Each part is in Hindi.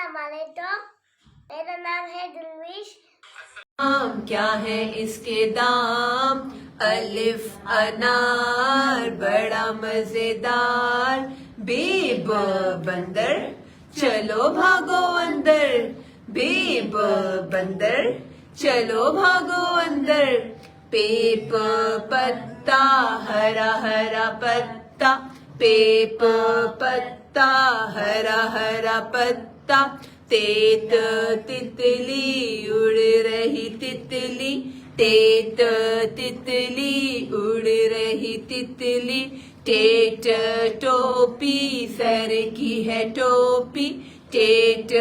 अस्सलाम वालेकुम, मेरा नाम है दिलविश। क्या है इसके दाम, अलिफ अनार बड़ा मजेदार, बेब बंदर चलो भागो अंदर, बेब बंदर चलो भागो अंदर, पेप पत्ता हरा हरा पत्ता, पेप पत्ता हरा हरा पत्ता, तेत तितली उड़ रही तितली, तेत तितली उड़ रही तितली, टेट टोपी सर की है टोपी, टेट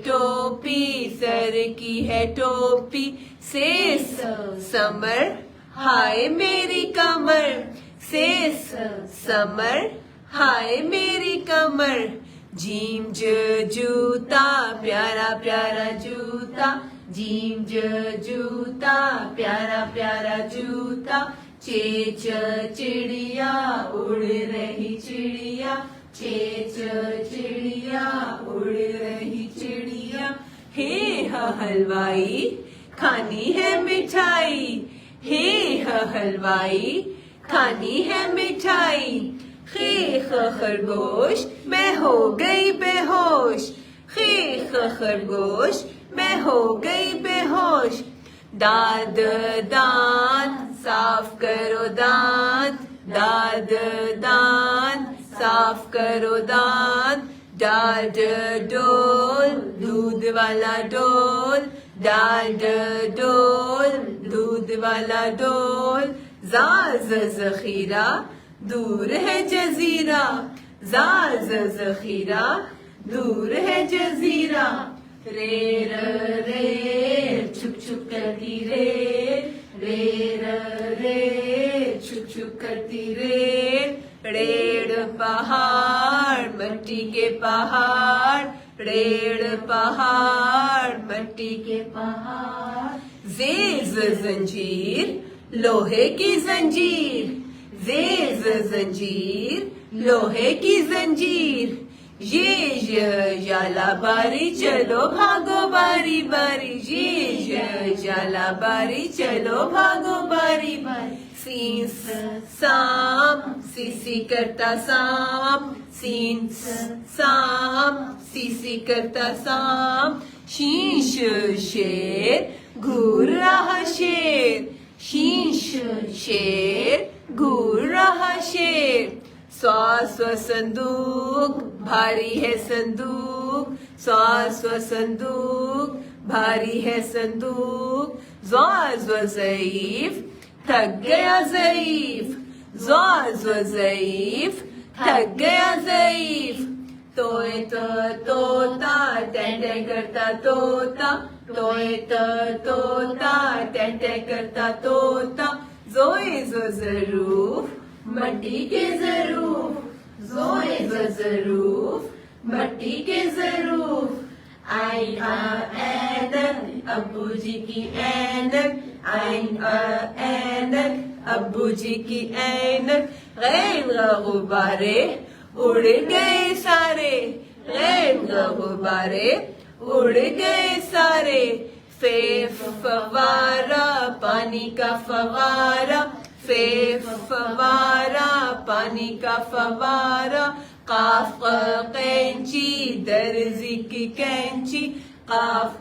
टोपी सर की है टोपी, सेस समर हाय मेरी कमर, सेस समर हाय मेरी कमर, जीम जूता प्यारा प्यारा जूता, जीम जूता प्यारा प्यारा जूता, चेच चिड़िया उड़ रही चिड़िया, चेच चिड़िया उड़ रही चिड़िया, हे हलवाई खानी है मिठाई, हे हलवाई खानी है मिठाई, खीख खरगोश मैं हो गई बेहोश, खीख खरगोश मैं हो गई बेहोश, दाद दांत साफ करो दांत, दाद दांत साफ करो दांत, डाड डोल दूध वाला डोल, डाड डोल दूध वाला डोल, जाज जखीरा दूर है जजीरा, जाज जखीरा दूर है जजीरा, रेर रे छुप छुप करती रेर रे छुप छुप करती रेड़ पहाड़ मट्टी के पहाड़, रेड़ पहाड़ मट्टी के पहाड़, जेज जंजीर लोहे की जंजीर, जेज जंजीर लोहे की जंजीर, ये जाला बारी चलो भागो बारी बारी, ये जाला बारी चलो भागो बारी बारी, सीन साम सीसी करता साम, सीन साम सीसी करता साम, शीश शेर घूर रहा शेर, शीश शेर घूर रहा शेर, स्व संदूक भारी है संदूक, स्व संदूक भारी है संदूक, ज़्व ज़ईफ थक गया ज़ईफ, ज़्व ज़ईफ थक गया ज़ईफ, तोए तोता टेंटे करता तोता, तोए तोता टेंटे करता तोता, ज़ोए ज़रूफ मट्टी के ज़रूफ, ज़ोए ज़रूफ मट्टी के ज़रूफ, आइन ऐनक अब्बू जी की ऐनक, आइन ऐनक अब्बू जी की ऐनक, गैन गुब्बारे उड़ गए सारे, गैन गुब्बारे उड़ गए सारे, फे फवारा पानी का फवारा, फे फवारा पानी का फवारा, काफ कैंची दर्जी की कैंची, काफ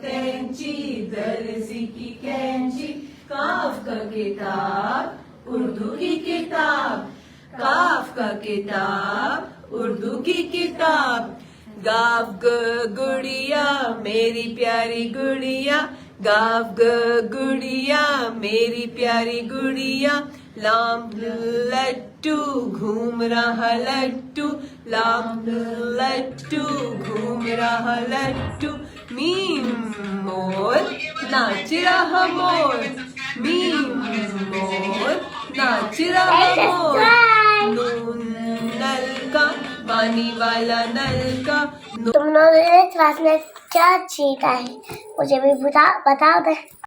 कैंची दर्जी की कैंची, काफ का किताब उर्दू की किताब, काफ का किताब उर्दू की किताब, गाव गुड़िया मेरी प्यारी गुड़िया, गाव गुड़िया मेरी प्यारी गुड़िया, लाम लट्टू घूम रहा लट्टू, लाम लट्टू घूम रहा लट्टू, मीम मोर नाच रहा मोर, मीम मोर नाच रहा मोर, नून नलका पानी वाला नलका, तुम लोगों ने क्लास में क्या सीखा है मुझे भी बता दे।